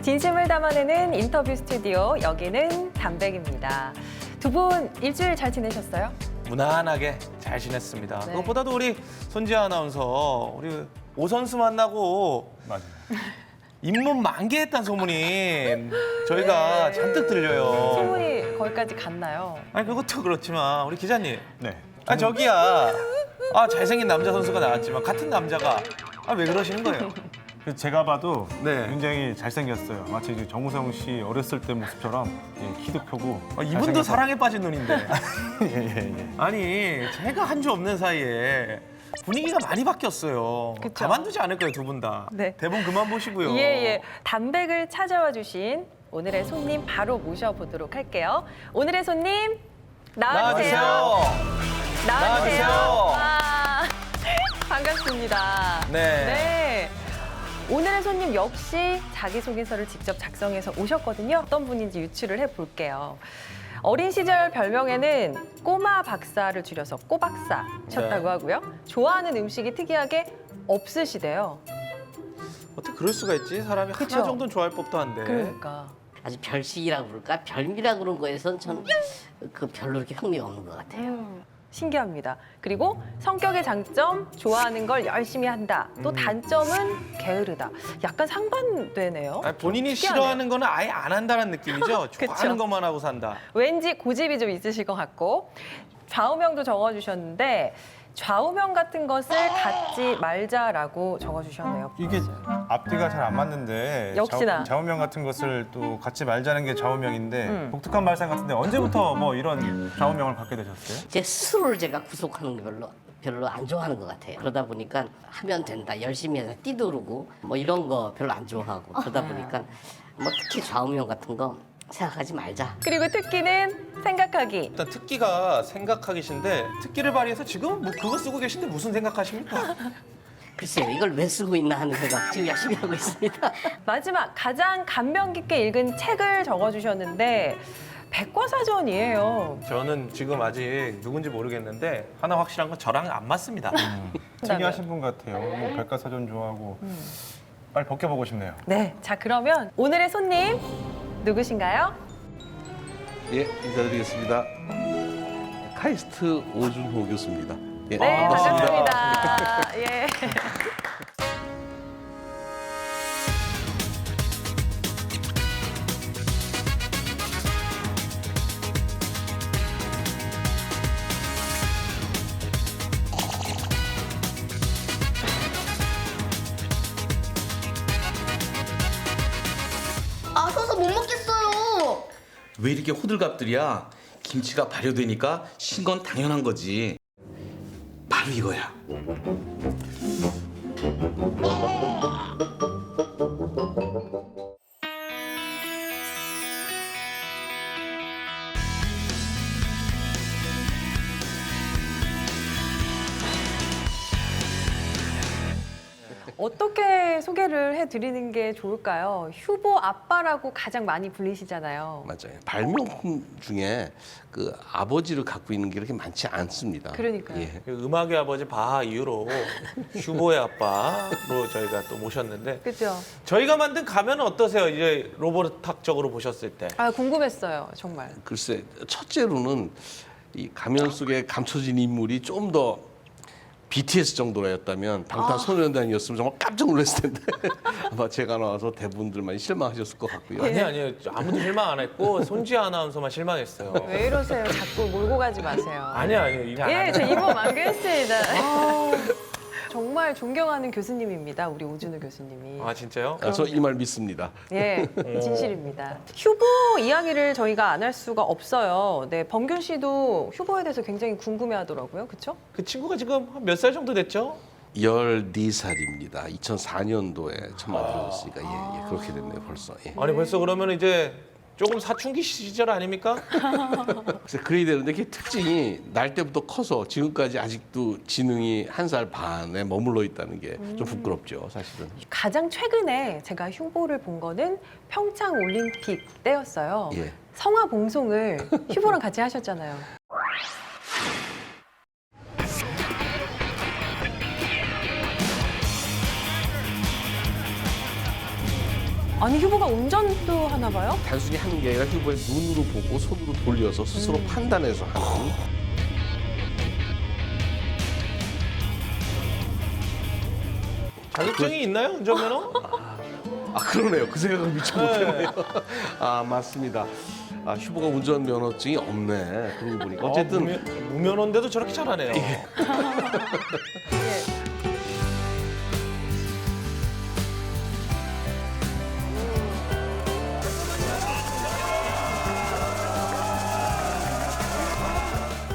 진심을 담아내는 인터뷰 스튜디오, 여기는 담백입니다. 두 분 일주일 잘 지내셨어요? 무난하게 잘 지냈습니다. 네. 그것보다도 우리 손지아 아나운서 우리 오 선수 만나고 맞아요. 잇몸 만개했다는 소문이 저희가 네. 잔뜩 들려요. 소문이 거기까지 갔나요? 아니 그것도 그렇지만 우리 기자님, 네. 아 저기야, 아 잘생긴 남자 선수가 나왔지만 같은 남자가 왜 그러시는 거예요? 제가 봐도 네. 굉장히 잘생겼어요. 마치 이제 정우성 씨 어렸을 때 모습처럼 키도 크고. 이분도 사랑에 빠진 눈인데. 예. 아니 제가 한 주 없는 사이에 분위기가 많이 바뀌었어요. 그쵸? 가만두지 않을 거예요, 두 분 다. 네. 대본 그만 보시고요. 예. 담백을 찾아와 주신 오늘의 손님 바로 모셔보도록 할게요. 오늘의 손님 나와주세요. 나와주세요. 와, 반갑습니다. 네. 오늘의 손님 역시 자기소개서를 직접 작성해서 오셨거든요. 어떤 분인지 유추를 해볼게요. 어린 시절 별명에는 꼬마 박사를 줄여서 꼬박사셨다고 네. 하고요. 좋아하는 음식이 특이하게 없으시대요. 어떻게 그럴 수가 있지? 사람이 그쵸? 하나 정도는 좋아할 법도 한데. 그러니까. 아주 별식이라고 그럴까? 별미라고 그런 거에선 전 그 별로 이렇게 흥미가 없는 것 같아요. 신기합니다. 그리고 성격의 장점, 좋아하는 걸 열심히 한다. 또 단점은 게으르다. 약간 상반되네요. 아니, 본인이 특이하네요. 싫어하는 거는 아예 안 한다는 느낌이죠? 그쵸. 좋아하는 것만 하고 산다. 왠지 고집이 좀 있으실 것 같고. 좌우명도 적어주셨는데 좌우명 같은 것을 갖지 말자라고 적어주셨네요. 이게 앞뒤가 잘 안 맞는데 역시나. 좌우명 같은 것을 또 갖지 말자는 게 좌우명인데 독특한 발상 같은데 언제부터 뭐 이런 좌우명을 갖게 되셨어요? 제 스스로를 제가 구속하는 게 별로 안 좋아하는 것 같아요. 그러다 보니까 하면 된다, 열심히 해서 뛰도르고 뭐 이런 거 별로 안 좋아하고 그러다 보니까 뭐 특히 좌우명 같은 거 생각하지 말자. 그리고 특기는 생각하기. 일단 특기가 생각하기신데 특기를 발휘해서 지금 뭐 그거 쓰고 계신데 무슨 생각하십니까? 글쎄요, 이걸 왜 쓰고 있나 하는 생각 지금 열심히 하고 있습니다. 마지막 가장 감명 깊게 읽은 책을 적어주셨는데 백과사전이에요. 저는 지금 아직 누군지 모르겠는데 하나 확실한 건 저랑 안 맞습니다. 특이하신 분 같아요. 뭐 백과사전 좋아하고 빨리 벗겨보고 싶네요. 네, 자 그러면 오늘의 손님 누구신가요? 예, 인사드리겠습니다. 카이스트 오준호 교수입니다. 예, 네, 반갑습니다. 예. 아, 서서 못 먹겠어요. 왜 이렇게 호들갑들이야? 김치가 발효되니까 신 건 당연한 거지. 바로 이거야. 어떻게 소개를 해드리는 게 좋을까요? 휴보 아빠라고 가장 많이 불리시잖아요. 맞아요. 발명품 중에 그 아버지를 갖고 있는 게 그렇게 많지 않습니다. 그러니까요. 예. 음악의 아버지 바하 이후로 휴보의 아빠로 저희가 또 모셨는데 그죠? 저희가 만든 가면은 어떠세요? 이제 로봇학적으로 보셨을 때. 아, 궁금했어요, 정말. 글쎄, 첫째로는 이 가면 속에 감춰진 인물이 좀 더 BTS 정도였다면 방탄소년단이었으면 정말 깜짝 놀랐을 텐데 아마 제가 나와서 대부분들 많이 실망하셨을 것 같고요. 아니요. 아무도 실망 안 했고 손지아 아나운서만 실망했어요. 왜 이러세요? 자꾸 몰고 가지 마세요. 아니요. 이제 안 예, 하는 저 거예요. 이번 만개했습니다. 정말 존경하는 교수님입니다, 우리 오준호 교수님이. 아 진짜요? 저 이 말 믿습니다. 예, 진실입니다. 휴보 이야기를 저희가 안 할 수가 없어요. 네, 범균 씨도 휴보에 대해서 굉장히 궁금해하더라고요, 그렇죠? 그 친구가 지금 몇 살 정도 됐죠? 14살입니다. 2004년도에 처음 만들어졌으니까 예, 그렇게 됐네요 벌써. 예. 아니 벌써 그러면 이제 조금 사춘기 시절 아닙니까? 그래서 그래야 되는데 그게 특징이 날 때부터 커서 지금까지 아직도 지능이 1살 반에 머물러 있다는 게 좀 부끄럽죠 사실은. 가장 최근에 제가 휴보를 본 거는 평창 올림픽 때였어요. 예. 성화 봉송을 휴보랑 같이 하셨잖아요. 아니 휴보가 운전도 하나 봐요? 단순히 하는 게 아니라 휴보의 눈으로 보고 손으로 돌려서 스스로 판단해서 하는. 자격증이 있나요, 운전면허? 아 그러네요. 그 생각을 미처 못했네요. 아 맞습니다. 아 휴보가 운전면허증이 없네. 그러고 보니까 어쨌든 무면허인데도 저렇게 잘하네요.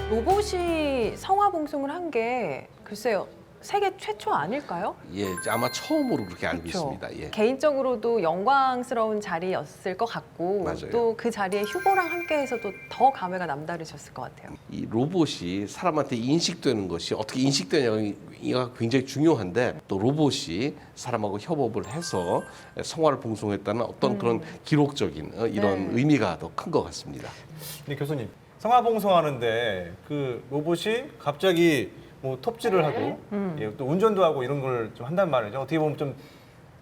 로봇이 성화 봉송을 한 게 글쎄요 세계 최초 아닐까요? 예 아마 처음으로 그렇게 알고 그렇죠. 있습니다. 예. 개인적으로도 영광스러운 자리였을 것 같고 맞아요. 또 그 자리에 휴보랑 함께해서도 더 감회가 남다르셨을 것 같아요. 이 로봇이 사람한테 인식되는 것이 어떻게 인식되냐가 굉장히 중요한데 또 로봇이 사람하고 협업을 해서 성화를 봉송했다는 어떤 그런 기록적인 이런 네. 의미가 더 큰 것 같습니다. 근데 교수님 성화봉송하는데 그 로봇이 갑자기 뭐 톱질을 하고 예, 또 운전도 하고 이런 걸 좀 한단 말이죠. 어떻게 보면 좀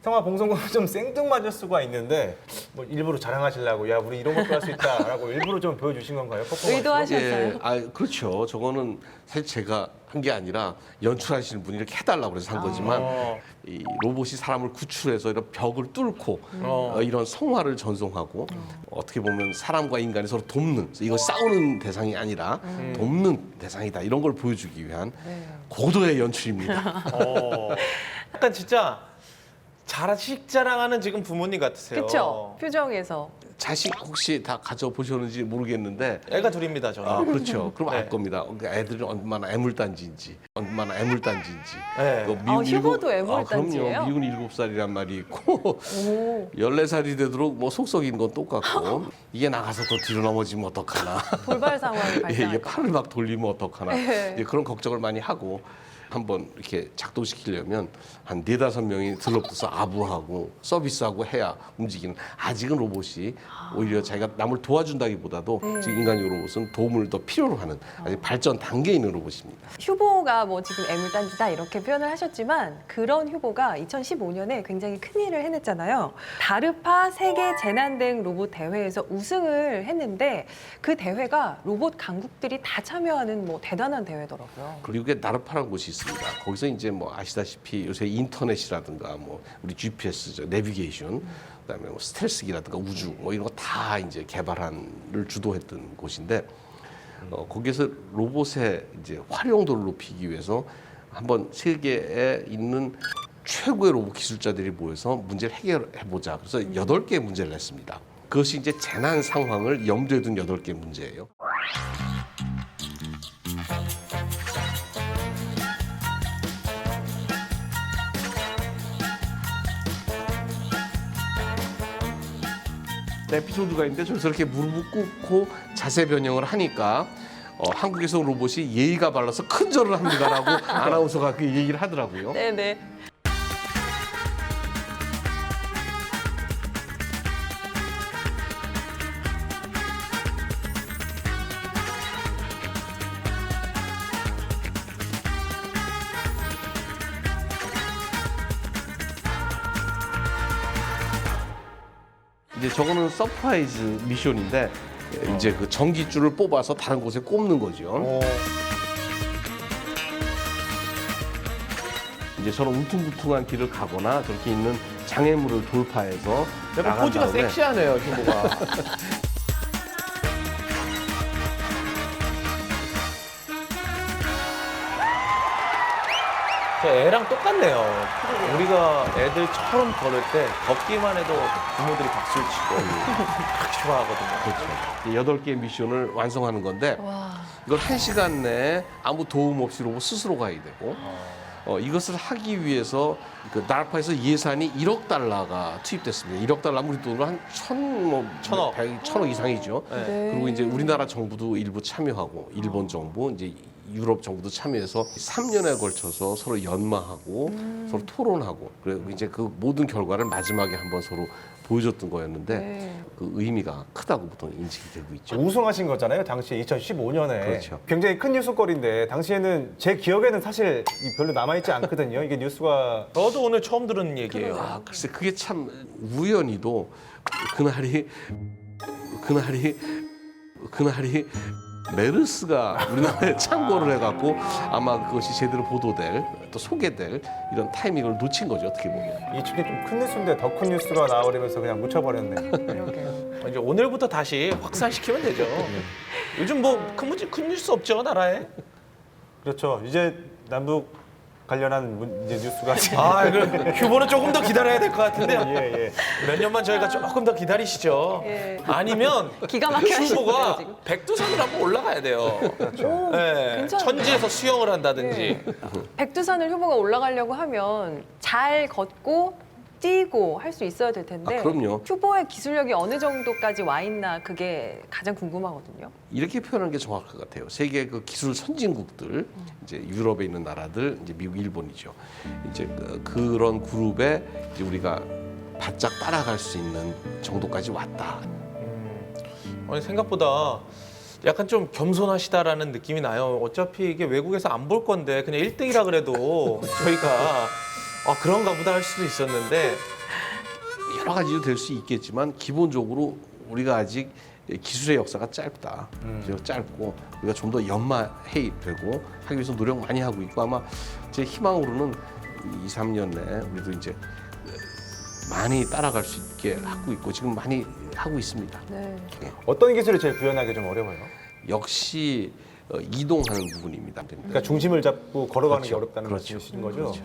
성화봉송과는 좀 생뚱맞을 수가 있는데 뭐 일부러 자랑하시려고 야 우리 이런 것도 할 수 있다라고 일부러 좀 보여주신 건가요? 퍼포먼스로? 의도하셨어요? 예, 아 그렇죠. 저거는 사실 제가 한 게 아니라 연출하시는 분이 이렇게 해달라고 그래서 한 거지만 이 로봇이 사람을 구출해서 이런 벽을 뚫고 이런 성화를 전송하고 어떻게 보면 사람과 인간이 서로 돕는 이거 싸우는 대상이 아니라 돕는 대상이다 이런 걸 보여주기 위한 고도의 연출입니다. 약간 진짜 자식 자랑하는 지금 부모님 같으세요. 그렇죠. 표정에서. 자식 혹시 다 가져보셨는지 모르겠는데 애가 둘입니다, 저는. 아 그렇죠. 그럼 네. 알 겁니다. 애들이 얼마나 애물단지인지. 네. 그 휴보도 애물단지예요? 그럼요. 미국은 7살이란 말이 있고 14살이 되도록 뭐 속썩이는 건 똑같고 이게 나가서 또 뒤로 넘어지면 어떡하나. 돌발 상황이 예, 발생할 이게 것 팔을 막 돌리면 어떡하나. 네. 이제 그런 걱정을 많이 하고 한번 이렇게 작동시키려면 한 4-5명이 들러붙어서 아부하고 서비스하고 해야 움직이는 아직은 로봇이 오히려 자기가 남을 도와준다기보다도 지금 인간적 로봇은 도움을 더 필요로 하는 아직 발전 단계에 있는 로봇입니다. 휴보가 뭐 지금 애물단지다 이렇게 표현을 하셨지만 그런 휴보가 2015년에 굉장히 큰 일을 해냈잖아요. 다르파 세계 재난 대응 로봇 대회에서 우승을 했는데 그 대회가 로봇 강국들이 다 참여하는 뭐 대단한 대회더라고요. 그리고 미국에 나르파라는 곳이 있습니다. 거기서 이제 뭐 아시다시피 요새 인터넷이라든가 뭐 우리 GPS, 내비게이션, 그다음에 뭐 스텔스기라든가 우주 뭐 이런 거 다 이제 개발한을 주도했던 곳인데 거기에서 로봇의 이제 활용도를 높이기 위해서 한번 세계에 있는 최고의 로봇 기술자들이 모여서 문제를 해결해 보자. 그래서 8개의 문제를 냈습니다. 그것이 이제 재난 상황을 염두에 둔 8개의 문제예요. 에피소드가 있는데 저기서 이렇게 무릎을 꿇고 자세 변형을 하니까 한국에서 로봇이 예의가 발라서 큰 절을 합니다라고 아나운서가 그 얘기를 하더라고요. 네네. 이제 저거는 서프라이즈 미션인데 이제 그 전기줄을 뽑아서 다른 곳에 꼽는 거죠. 이제 저런 울퉁불퉁한 길을 가거나 저렇게 있는 장애물을 돌파해서 약간 나간 포즈가 다음에 섹시하네요, 휴보가. 저 애랑 똑같네요. 우리가 애들처럼 걸을 때 걷기만 해도 부모들이 박수를 치고 그렇게 좋아하거든요. 그렇죠. 8개의 미션을 완성하는 건데 이걸 1시간 내에 아무 도움 없이 로봇 스스로 가야 되고 이것을 하기 위해서 그 나르파에서 예산이 1억 달러가 투입됐습니다. 1억 달러면 우리 돈으로 한 천억 이상이죠. 네. 그리고 이제 우리나라 정부도 일부 참여하고 일본 정부, 이제 유럽 정부도 참여해서 3년에 걸쳐서 서로 연마하고 서로 토론하고 그리고 이제 그 모든 결과를 마지막에 한번 서로 보여줬던 거였는데 네. 그 의미가 크다고 보통 인식이 되고 있죠. 우승하신 거잖아요. 당시에 2015년에. 그렇죠. 굉장히 큰 뉴스거리인데 당시에는 제 기억에는 사실 별로 남아있지 않거든요. 이게 뉴스가 저도 오늘 처음 들은 얘기예요. 아, 글쎄 그게 참 우연히도 그날이 메르스가 우리나라에 창궐을 해갖고 아마 그것이 제대로 보도될 또 소개될 이런 타이밍을 놓친 거죠 어떻게 보면. 이 축이 좀 큰 뉴스인데 더 큰 뉴스가 나와버리면서 그냥 묻혀버렸네. 그러게요. 이제 오늘부터 다시 확산시키면 되죠. 요즘 뭐 큰 뉴스 없죠 나라에. 그렇죠. 이제 남북 관련한 이제 뉴스가 아, 그럼 휴보는 조금 더 기다려야 될 것 같은데요. 예. 몇 년만 저희가 조금 더 기다리시죠. 예. 아니면 기가 막혀 휴보가 하시는데요, 지금. 백두산으로 한번 올라가야 돼요. 오, 네, 괜찮은데? 천지에서 수영을 한다든지. 백두산을 휴보가 올라가려고 하면 잘 걷고 뛰고 할 수 있어야 될 텐데 아, 그럼요. 휴보의 기술력이 어느 정도까지 와 있나 그게 가장 궁금하거든요. 이렇게 표현하는 게 정확할 것 같아요. 세계 그 기술 선진국들, 이제 유럽에 있는 나라들, 이제 미국, 일본이죠. 이제 그런 그룹에 이제 우리가 바짝 따라갈 수 있는 정도까지 왔다. 아니, 생각보다 약간 좀 겸손하시다라는 느낌이 나요. 어차피 이게 외국에서 안 볼 건데 그냥 1등이라 그래도 저희가 그런가 보다 할 수도 있었는데 여러 가지로 될 수 있겠지만 기본적으로 우리가 아직 기술의 역사가 짧다. 짧고 우리가 좀 더 연마해 되고 하기 위해서 노력 많이 하고 있고 아마 제 희망으로는 2, 3년 내에 우리도 이제 많이 따라갈 수 있게 하고 있고 지금 많이 하고 있습니다. 네. 어떤 기술이 제일 구현하기 좀 어려워요? 역시 이동하는 부분입니다. 그러니까 중심을 잡고 걸어가는 게 그렇죠. 어렵다는 그렇죠. 말씀이신 거죠? 그렇죠.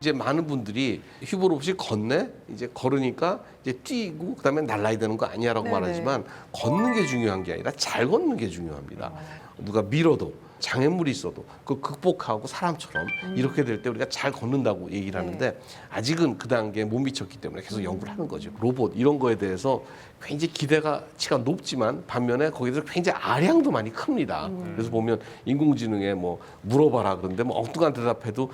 이제 많은 분들이 휴보 로봇이 걷네 이제 걸으니까 이제 뛰고 그다음에 날라야 되는 거 아니야라고 네네. 말하지만 걷는 게 중요한 게 아니라 잘 걷는 게 중요합니다. 누가 밀어도 장애물이 있어도 그 극복하고 사람처럼 이렇게 될 때 우리가 잘 걷는다고 얘기를 하는데 아직은 그 단계에 못 미쳤기 때문에 계속 연구를 하는 거죠. 로봇 이런 거에 대해서 굉장히 기대가치가 높지만 반면에 거기서 굉장히 아량도 많이 큽니다. 그래서 보면 인공지능에 뭐 물어봐라 그런데 뭐 엉뚱한 대답해도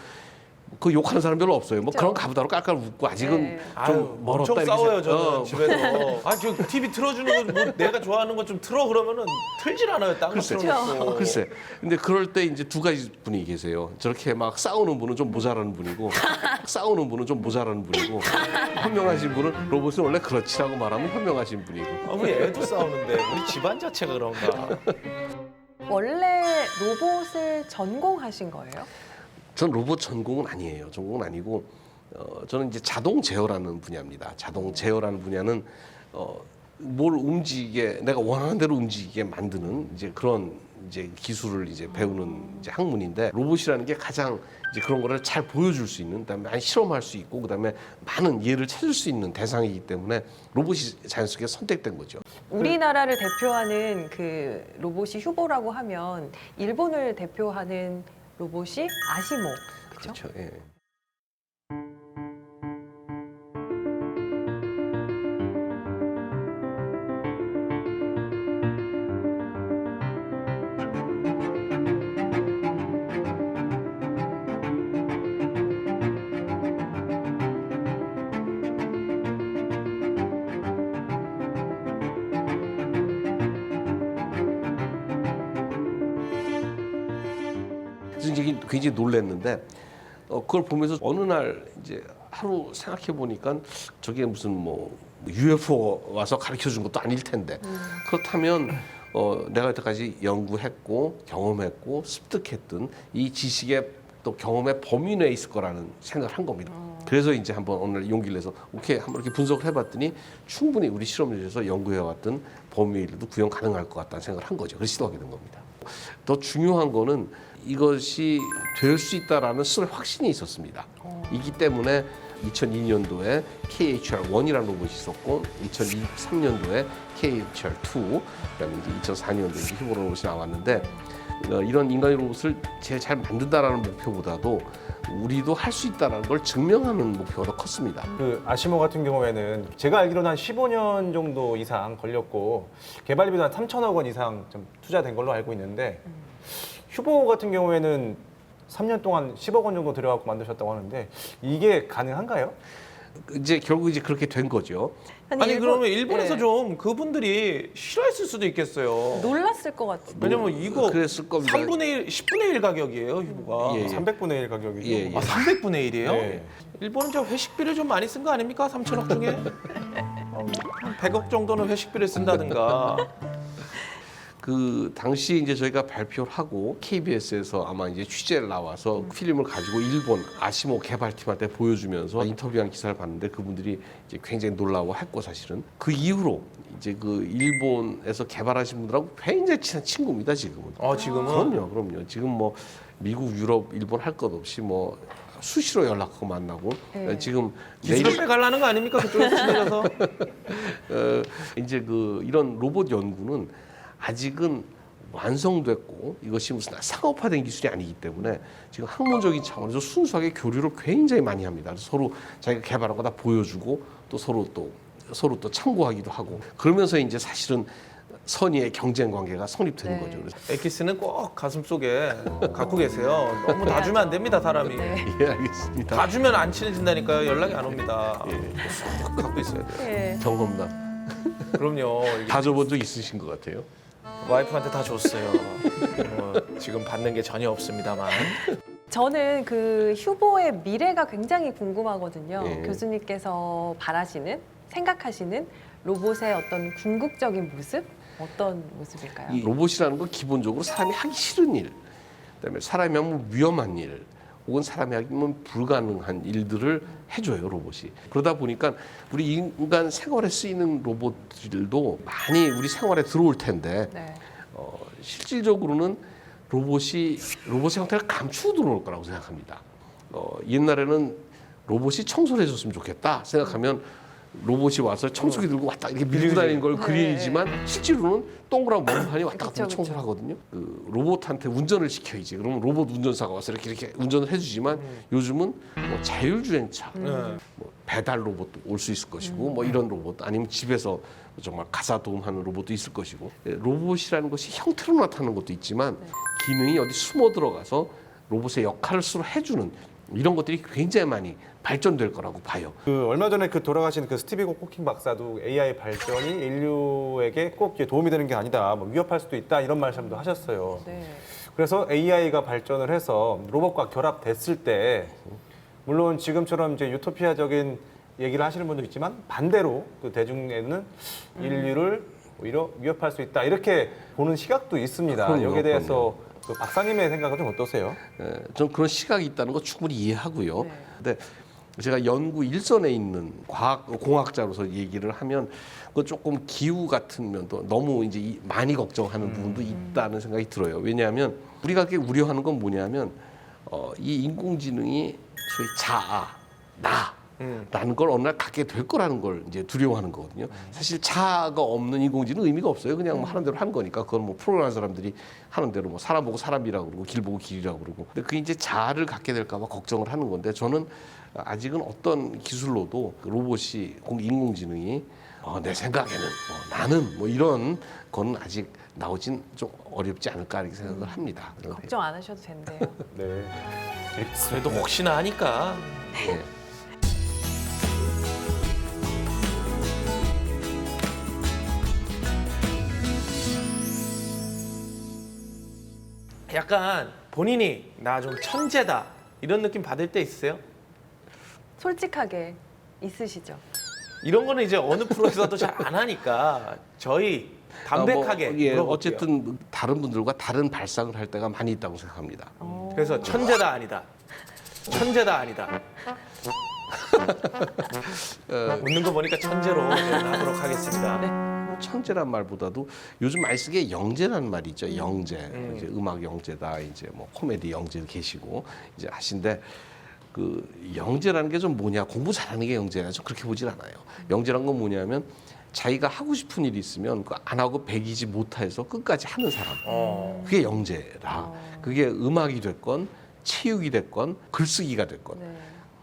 그 욕하는 사람 별로 없어요. 뭐 그런 가부다로 깔깔 웃고 아직은 네. 좀 멀었다 엄청 이렇게 싸워요 저는 생각- 집에서. 저 TV 틀어주는 거 뭐 내가 좋아하는 거 좀 틀어 그러면은 틀질 않아요. 딴거 글쎄, 틀어놓고. 글쎄. 근데 그럴 때 이제 두 가지 분이 계세요. 저렇게 막 싸우는 분은 좀 모자라는 분이고, 싸우는 분은 좀 모자라는 분이고, 현명하신 분은 로봇은 원래 그렇지라고 말하면 현명하신 분이고. 우리 애도 싸우는데 우리 집안 자체가 그런가. 원래 로봇을 전공하신 거예요? 전 로봇 전공은 아니에요. 전공은 아니고 저는 이제 자동 제어라는 분야입니다. 자동 제어라는 분야는 뭘 움직이게 내가 원하는 대로 움직이게 만드는 이제 그런 이제 기술을 이제 배우는 이제 학문인데 로봇이라는 게 가장 이제 그런 거를 잘 보여줄 수 있는 그다음에 많이 실험할 수 있고 그다음에 많은 예를 찾을 수 있는 대상이기 때문에 로봇이 자연스럽게 선택된 거죠. 우리나라를 대표하는 그 로봇이 휴보라고 하면 일본을 대표하는 로봇이 아시모. 그렇죠? 그렇죠. 예. 그래서 이제 굉장히 놀랐는데 그걸 보면서 어느 날 이제 하루 생각해 보니까 저게 무슨 뭐 UFO 와서 가르쳐 준 것도 아닐 텐데 그렇다면 내가 여태까지 연구했고 경험했고 습득했던 이 지식의 또 경험의 범위 내에 있을 거라는 생각을 한 겁니다. 그래서 이제 한번 오늘 용기를 내서 오케이 한번 이렇게 분석을 해봤더니 충분히 우리 실험실에서 연구해왔던 범위에도 구현 가능할 것 같다는 생각을 한 거죠. 그래서 시도하게 된 겁니다. 더 중요한 거는 이것이 될 수 있다라는 스스로 확신이 있었습니다. 이기 때문에 2002년도에 KHR-1이라는 로봇이 있었고 2023년도에 KHR-2, 그다음에 이제 2004년도에 이제 휴보 로봇이 나왔는데 이런 인간의 로봇을 제일 잘 만든다라는 목표보다도 우리도 할 수 있다는 걸 증명하는 목표가 더 컸습니다. 그 아시모 같은 경우에는 제가 알기로는 한 15년 정도 이상 걸렸고 개발비도 한 3천억 원 이상 좀 투자된 걸로 알고 있는데 휴보 같은 경우에는 3년 동안 10억 원 정도 들여갖고 만드셨다고 하는데 이게 가능한가요? 이제 결국 이제 그렇게 된 거죠. 아니 그러면 일본에서 네. 좀 그분들이 싫어했을 수도 있겠어요. 놀랐을 것 같은데. 왜냐면 이거 그랬을 겁니다. 3분의 1, 10분의 1 가격이에요, 휴보가. 예, 예. 300분의 1 가격이죠. 예, 예. 아, 300분의 1이에요? 네. 일본은 저 회식비를 좀 많이 쓴 거 아닙니까? 3천억 중에? 100억 정도는 회식비를 쓴다든가. 그 당시 이제 저희가 발표를 하고 KBS에서 아마 이제 취재를 나와서 필름을 가지고 일본 아시모 개발팀한테 보여주면서 인터뷰한 기사를 봤는데 그분들이 이제 굉장히 놀라워했고 사실은 그 이후로 이제 그 일본에서 개발하신 분들하고 굉장히 친한 친구입니다 지금은. 지금은? 그럼요. 지금 뭐 미국, 유럽, 일본 할 것 없이 뭐 수시로 연락하고 만나고 네. 지금 기술을 빼가려는 거 아닙니까? 그쪽에서 친해져서. 이제 그 이런 로봇 연구는 아직은 완성됐고 이것이 무슨 상업화된 기술이 아니기 때문에 지금 학문적인 차원에서 순수하게 교류를 굉장히 많이 합니다. 그래서 서로 자기가 개발한 거 다 보여주고 또 서로 또 참고하기도 하고 그러면서 이제 사실은 선의의 경쟁 관계가 성립되는 네. 거죠. 그래서 엑기스는 꼭 가슴 속에 갖고 계세요. 너무 다 주면 안 됩니다, 사람이. 네. 예, 알겠습니다. 다 주면 안 친해진다니까요. 연락이 안 옵니다. 꼭 갖고 있어야 돼요. 예. 경험담 그럼요. 이게 다 줘본 적 있으신 것 같아요. 와이프한테 다 줬어요. 지금 받는 게 전혀 없습니다만. 저는 그 휴보의 미래가 굉장히 궁금하거든요. 예. 교수님께서 바라시는, 생각하시는 로봇의 어떤 궁극적인 모습? 어떤 모습일까요? 이 로봇이라는 건 기본적으로 사람이 하기 싫은 일, 그다음에 사람이 하면 위험한 일, 혹은 사람이 하면 불가능한 일들을 해줘요 로봇이. 그러다 보니까 우리 인간 생활에 쓰이는 로봇들도 많이 우리 생활에 들어올 텐데 네. 실질적으로는 로봇의 형태를 감추고 들어올 거라고 생각합니다. 옛날에는 로봇이 청소를 해줬으면 좋겠다 생각하면 로봇이 와서 청소기 들고 왔다 이렇게 밀고 다니는 걸 네. 그리지만 실제로는 동그란 원판이 왔다 갔다 그쵸, 그쵸. 청소를 하거든요. 그 로봇한테 운전을 시켜야지. 그러면 로봇 운전사가 와서 이렇게 운전을 해주지만 요즘은 뭐 자율주행차, 네. 뭐 배달 로봇도 올 수 있을 것이고 뭐 이런 로봇 아니면 집에서 정말 가사 도움하는 로봇도 있을 것이고 로봇이라는 것이 형태로 나타나는 것도 있지만 기능이 어디 숨어 들어가서 로봇의 역할을 스스로 해주는 이런 것들이 굉장히 많이 발전될 거라고 봐요. 그 얼마 전에 그 돌아가신 그 스티브 호킹 박사도 AI 발전이 인류에게 꼭 도움이 되는 게 아니다, 뭐 위협할 수도 있다 이런 말씀도 하셨어요. 네. 그래서 AI가 발전을 해서 로봇과 결합됐을 때 물론 지금처럼 이제 유토피아적인 얘기를 하시는 분도 있지만 반대로 그 대중에는 인류를 오히려 위협할 수 있다 이렇게 보는 시각도 있습니다. 그럼요, 여기에 대해서 그 박사님의 생각은 좀 어떠세요? 전 그런 시각이 있다는 거 충분히 이해하고요. 네. 근데 제가 연구 일선에 있는 공학자로서 얘기를 하면 그 조금 기후 같은 면도 너무 이제 많이 걱정하는 부분도 있다는 생각이 들어요. 왜냐하면 우리가 그렇게 우려하는 건 뭐냐면 이 인공지능이 소위 자아, 나라는 걸 어느 날 갖게 될 거라는 걸 이제 두려워하는 거거든요. 사실 자아가 없는 인공지능 의미가 없어요. 그냥 뭐 하는 대로 하는 거니까 그건 뭐 프로그램하는 사람들이 하는 대로 뭐 사람 보고 사람이라고 그러고 길 보고 길이라고 그러고. 근데 그 이제 자아를 갖게 될까 봐 걱정을 하는 건데 저는 아직은 어떤 기술로도 로봇이 인공지능이 내 생각에는 나는 뭐 이런 건 아직 나오진 좀 어렵지 않을까 이렇게 생각을 합니다. 걱정 안 하셔도 된대요. 네. 그래도 혹시나 하니까. 네. 약간 본인이 나 좀 천재다 이런 느낌 받을 때 있으세요? 솔직하게 있으시죠? 이런 거는 이제 어느 프로에서도 잘 안 하니까 저희 담백하게 물어볼게요. 어쨌든 다른 분들과 다른 발상을 할 때가 많이 있다고 생각합니다. 그래서 천재다 아니다. 천재다 아니다. 웃는 거 보니까 천재로 나도록 하겠습니다. 천재란 말보다도 요즘 많이 쓰게 영재라는 말이 있죠. 영재. 이제 음악 영재다. 이제 뭐 코미디 영재 계시고 이제 하신데 그 영재라는 게 좀 뭐냐, 공부 잘하는 게 영재냐, 좀 그렇게 보질 않아요. 영재란 건 뭐냐면 자기가 하고 싶은 일이 있으면 그 안 하고 배기지 못해서 끝까지 하는 사람. 그게 영재라. 그게 음악이 됐건 체육이 됐건 글쓰기가 됐건 네.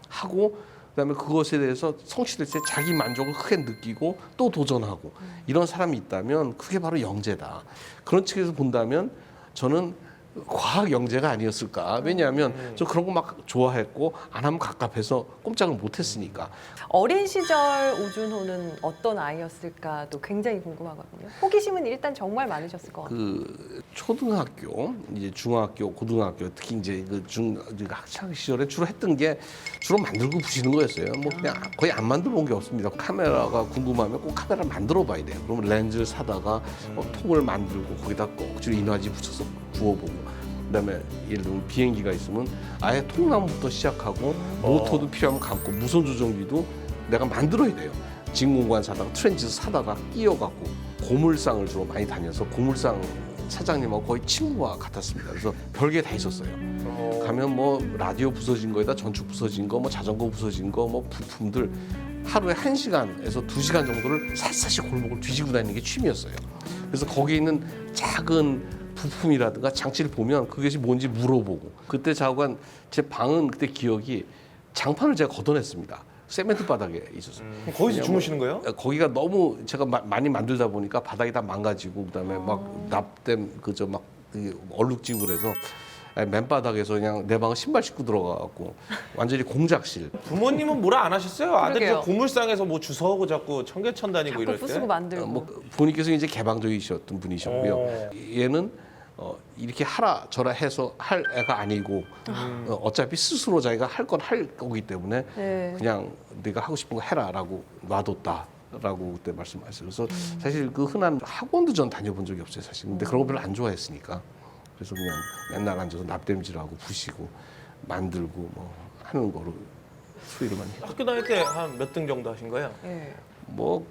하고 그다음에 그것에 대해서 성취됐을 때 자기 만족을 크게 느끼고 또 도전하고 이런 사람이 있다면 그게 바로 영재다. 그런 측에서 본다면 저는 과학 영재가 아니었을까. 왜냐하면 저 그런 거 막 좋아했고 안 하면 갑갑해서 꼼짝을 못했으니까. 어린 시절 오준호는 어떤 아이였을까도 굉장히 궁금하거든요. 호기심은 일단 정말 많으셨을 것 같아요. 그 초등학교, 이제 중학교, 고등학교 특히 이제 그 학창 시절에 주로 했던 게 주로 만들고 부시는 거였어요. 뭐 그냥 거의 안 만들어 본 게 없습니다. 카메라가 궁금하면 꼭 카메라를 만들어 봐야 돼요. 그러면 렌즈를 사다가 통을 만들고 거기다 꼭지로 인화지 붙여서 구워보고. 그다음에 예를 들면 비행기가 있으면 아예 통나무부터 시작하고 모터도 필요하면 감고 무선 조종기도 내가 만들어야 돼요. 진공관 사다가 트렌치에서 사다가 끼워갖고 고물상을 주로 많이 다녀서 고물상 사장님하고 거의 친구와 같았습니다. 그래서 별게 다 있었어요. 가면 뭐 라디오 부서진 거에다 전축 부서진 거, 뭐 자전거 부서진 거, 뭐 부품들 하루에 1시간에서 2시간 정도를 샅샅이 골목을 뒤지고 다니는 게 취미였어요. 그래서 거기 있는 작은 부품이라든가 장치를 보면 그것이 뭔지 물어보고 그때 자고한 제 방은 그때 기억이 장판을 제가 걷어냈습니다. 세멘트 바닥에 있었어요. 거기서 주무시는 거예요? 거기가 너무 제가 많이 만들다 보니까 바닥이 다 망가지고 그다음에 막 납땜 그저 막 얼룩지고 그래서 맨바닥에서 그냥 내 방은 신발 신고 들어가갖고 완전히 공작실. 부모님은 뭐라 안 하셨어요? 아들이 그러게요. 저 고물상에서 뭐 주워오고 자꾸 청계천 다니고 자꾸 이럴 때. 부수고 만들고. 뭐 부모님께서 이제 개방적이셨던 분이셨고요. 얘는 이렇게 하라 저라 해서 할 애가 아니고 어차피 스스로 자기가 할 건 할 거기 때문에 네. 그냥 내가 하고 싶은 거 해라라고 놔뒀다라고 그때 말씀하셨어요. 그래서 사실 그 흔한 학원도 전 다녀본 적이 없어요, 사실. 근데 그런 거 별로 안 좋아했으니까. 그래서 그냥 맨날 앉아서 납땜질하고 부시고 만들고 뭐 하는 거로 수위를 많이 했죠. 학교 다닐 때 한 몇 등 정도 하신 거예요? 네. 뭐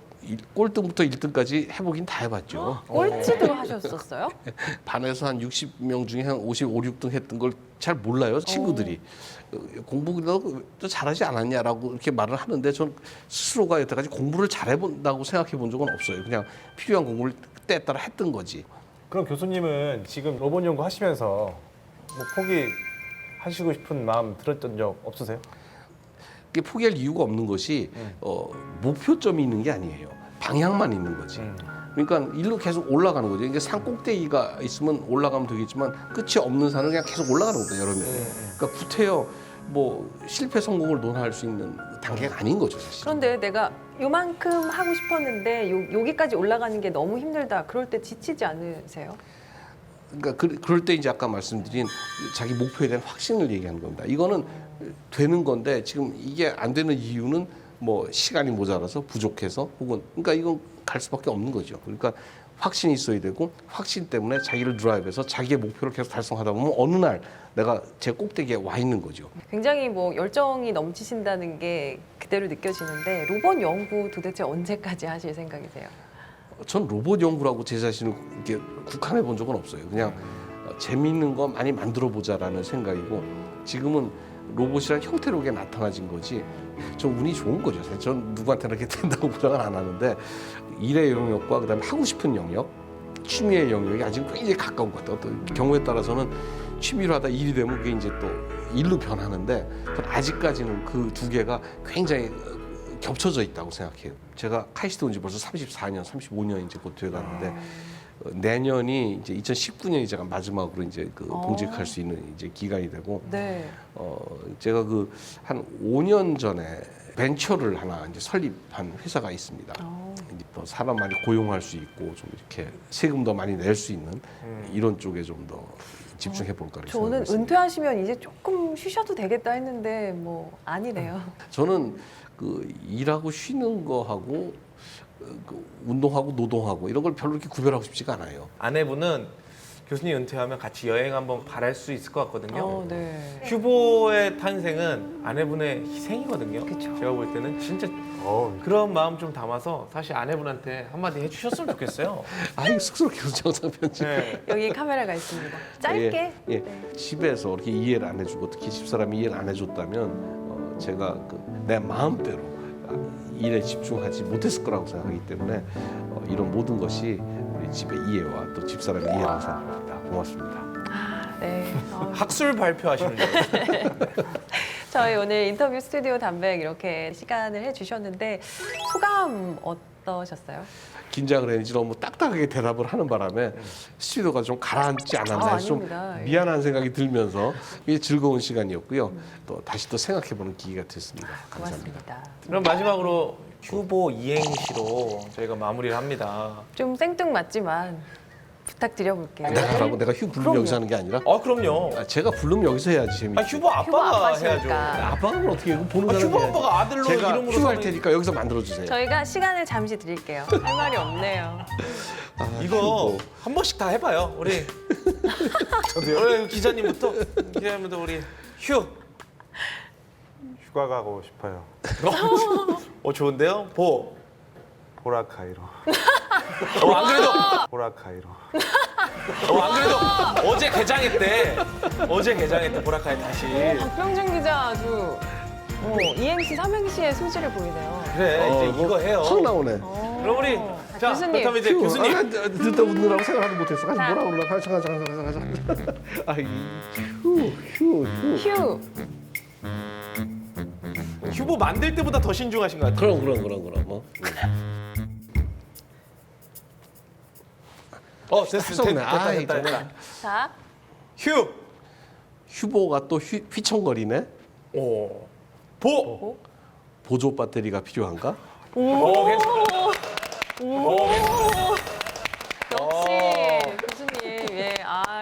꼴등부터 1등까지 해보긴 다 해봤죠. 꼴찌도 하셨었어요? 반에서 한 60명 중에 한 55, 6등 했던 걸 잘 몰라요, 친구들이. 공부도 잘하지 않았냐라고 이렇게 말을 하는데 전 스스로가 여태까지 공부를 잘해본다고 생각해 본 적은 없어요. 그냥 필요한 공부를 때에 따라 했던 거지. 그럼 교수님은 지금 로봇 연구 하시면서 뭐 포기하시고 싶은 마음 들었던 적 없으세요? 그게 포기할 이유가 없는 것이 목표점이 있는 게 아니에요. 방향만 있는 거지. 그러니까 일로 계속 올라가는 거죠. 이게 산 꼭대기가 있으면 올라가면 되겠지만 끝이 없는 산을 그냥 계속 올라가는 거예요. 여러 명. 그러니까 구태여 뭐 실패 성공을 논할 수 있는 단계가 아닌 거죠, 사실. 그런데 내가 요만큼 하고 싶었는데 여기까지 올라가는 게 너무 힘들다. 그럴 때 지치지 않으세요? 그러니까 그럴 때 이제 아까 말씀드린 자기 목표에 대한 확신을 얘기하는 겁니다. 이거는 되는 건데 지금 이게 안 되는 이유는 뭐 시간이 모자라서 부족해서 혹은 그러니까 이건 갈 수밖에 없는 거죠. 그러니까 확신이 있어야 되고 확신 때문에 자기를 드라이브해서 자기의 목표를 계속 달성하다 보면 어느 날 내가 제 꼭대기에 와 있는 거죠. 굉장히 뭐 열정이 넘치신다는 게 그대로 느껴지는데 로봇 연구 도대체 언제까지 하실 생각이세요? 전 로봇 연구라고 제 자신을 이렇게 국한해 본 적은 없어요. 그냥 재미있는 거 많이 만들어 보자라는 생각이고 지금은 로봇이란 형태로게 나타나진 거지 저 운이 좋은 거죠. 사실 전 누구한테나 이렇게 된다고 보장은 안 하는데 일의 영역과 그다음에 하고 싶은 영역, 취미의 영역이 아직 굉장히 가까운 것 같아요. 또 경우에 따라서는 취미로 하다 일이 되면 그게 이제 또 일로 변하는데 아직까지는 그 두 개가 굉장히 겹쳐져 있다고 생각해요. 제가 카이스트 온 지 벌써 34년, 35년 이제 곧 돼가는데 내년이 이제 2019년이 제가 마지막으로 이제 그 봉직할 수 있는 이제 기간이 되고 네. 제가 그 한 5년 전에 벤처를 하나 이제 설립한 회사가 있습니다. 이제 또 사람 많이 고용할 수 있고 좀 이렇게 세금도 많이 낼 수 있는 이런 쪽에 좀 더 집중해 볼까 저는 생각하고 있습니다. 은퇴하시면 이제 조금 쉬셔도 되겠다 했는데 뭐 아니네요. 저는 그 일하고 쉬는 거하고 그 운동하고 노동하고 이런 걸 별로 이렇게 구별하고 싶지가 않아요. 아내분은 교수님 은퇴하면 같이 여행 한번 바랄 수 있을 것 같거든요. 네. 휴보의 탄생은 아내분의 희생이거든요. 그쵸. 제가 볼 때는 진짜 그런 마음 좀 담아서 사실 아내분한테 한마디 해주셨으면 좋겠어요. 아이 쑥스럽게 정상 편집. 네. 여기 카메라가 있습니다. 짧게. 예, 네. 집에서 이렇게 이해를 안 해주고 특히 집사람이 이해를 안 해줬다면 제가 내 마음대로 일에 집중하지 못했을 거라고 생각하기 때문에 이런 모든 것이 우리 집의 이해와 또 집사람의 이해라고 생각합니다. 고맙습니다. 네. 학술 발표하시는 줄 알았어요. 저희 오늘 인터뷰 스튜디오 담백 이렇게 시간을 해주셨는데 소감 어떠셨어요? 긴장을 했는지 너무 딱딱하게 대답을 하는 바람에 스튜디오가 좀 가라앉지 않았나 해서 좀 아닙니다. 미안한 생각이 들면서 이게 즐거운 시간이었고요. 또 다시 또 생각해보는 기회가 됐습니다. 감사합니다. 고맙습니다. 그럼 마지막으로 휴보 이행시로 저희가 마무리를 합니다. 좀 생뚱맞지만 부탁드려볼게요. 내가 하라고 내가 휴 부르면 그럼요. 여기서 하는 게 아니라 그럼요. 제가 부르면 여기서 해야지 재밌지. 휴보 아빠가 해야죠. 아빠시니까. 아빠가 뭘 어떻게 해요? 보는 사람이 휴보 해야지. 아빠가 아들로 제가 이름으로 휴할 삼은- 테니까 여기서 만들어주세요. 저희가 시간을 잠시 드릴게요. 할 말이 없네요. 이거 한 번씩 다 해봐요. 우리 우리 기자님부터 우리 휴. 휴가 가고 싶어요. 좋은데요? 보라카이로. 안 그래도 보라카이로. 안 그래도 어제 개장했대 보라카이 다시. 박병준 기자 아주 이행시 삼행시의 소질을 보이네요. 그래 이제 이거 해요. 확 나오네. 그럼 우리 자 교수님. 그렇다면 이제 교수님 듣다 웃느라고 생각하지 못했어. 가서 자. 뭐라 그러나 가자. 아이 휴. 휴. 휴보 만들 때보다 더 신중하신 것 같아요. 그럼. 됐어. 썩네. 아이, 됐다. 자, 휴. 휴보가 또 휘청거리네. 보조 배터리가 필요한가? 괜찮아. 역시 교수님, 예,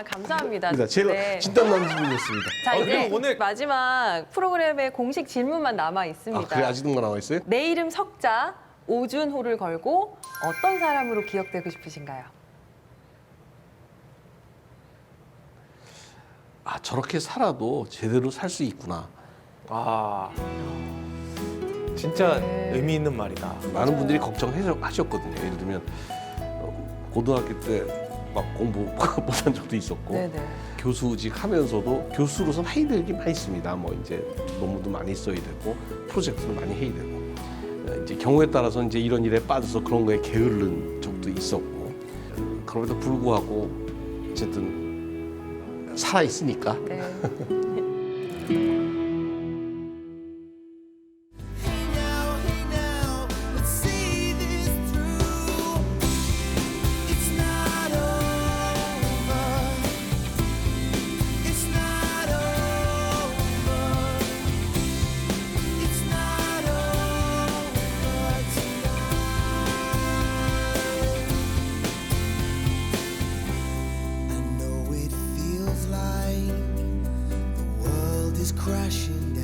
감사합니다. 제가 네. 진땀 나는 기분이었습니다. 자, 이제 그리고 오늘- 마지막 프로그램의 공식 질문만 남아 있습니다. 그래 아직도 나와 있어요? 내 이름 석자 오준호를 걸고 어떤 사람으로 기억되고 싶으신가요? 저렇게 살아도 제대로 살 수 있구나. 진짜 네. 의미 있는 말이다. 많은 분들이 걱정하셨거든요. 예를 들면 고등학교 때 막 공부 못한 적도 있었고 네네. 교수직 하면서도 교수로서는 해야 될 게 많이 있습니다. 뭐 이제 논문도 많이 써야 되고 프로젝트도 많이 해야 되고 이제 경우에 따라서 이제 이런 일에 빠져서 그런 거에 게으른 적도 있었고 그럼에도 불구하고 어쨌든 살아 있으니까 네. let's see this through. It's not over. It's not over. It's not over tonight. I know it feels like the world is crashing